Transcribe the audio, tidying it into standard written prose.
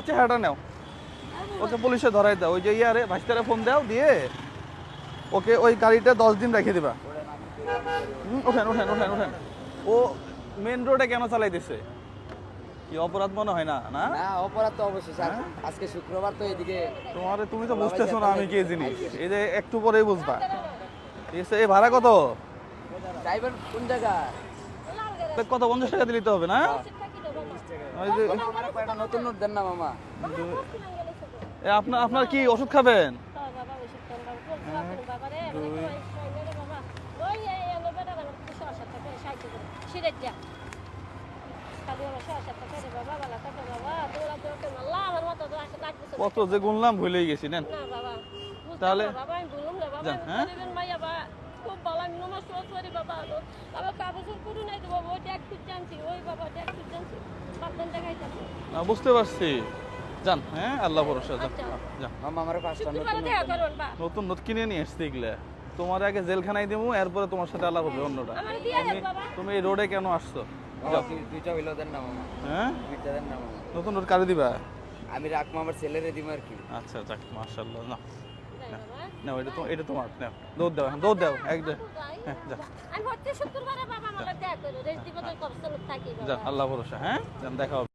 চেহারাটা নাও, ওকে পুলিশে ধরাই দাও, ওই যে ইয়ারে ভাইস্তারে ফোন দাও দিয়ে ওকে ওই গাড়িটা 10 দিন রেখে দিবা। ওঠেন ওঠেন ওঠেন ওঠেন। ও মেন রোডে কেন চালাইতেছে? কি অপরাধ মনে হয় না? না না অপরাধ তো অবশ্যই স্যার, আজকে শুক্রবার তো এদিকে তুমি তো বুঝতেছো না আমি কি জিনিস, এই যে একটু পরেই বুঝবা। ঠিক আছে, এই ভাড়া কত? ড্রাইভার কোন জায়গা? কত 50 টাকা দিতে হবে না? ওই যে আমার কয়টা নতুন নোট দেন না মামা। আপনার কি ওষুধ খাবেন? কত যে গুনলাম ভুলেই গেছি। নেন তাহলে যান। হ্যাঁ বুঝতে পারছি, যান। হ্যাঁ আল্লাহ ভরসা, যান যান। মামা আমার 5টা নতুন নোট কিনে নিয়ে আসতে এগুলা তোমার আগে জেলখানায় দেবো, এরপরে তোমার সাথে আলাপ হবে অন্যটা। তুমি এই রোডে কেন আসছো? দুইটা হইলো দেন না মামা। হ্যাঁ দুইটা দেন না মামা। নতুন নোট কারে দিবা? আমি রাখবো আমার ছেলেরে দিব আর কি। আচ্ছা যাক, মাশাআল্লাহ। না না এটা তোমার, নাও দৌড় দাও, দৌড় দাও একদম। হ্যাঁ যা, আমি হচ্ছে শুক্রবারে বাবা আমাকে দেখা করো, রেস্ট দিব তো কষ্ট থাকি বাবা। যা আল্লাহ ভরসা। হ্যাঁ যান, দেখা হবে।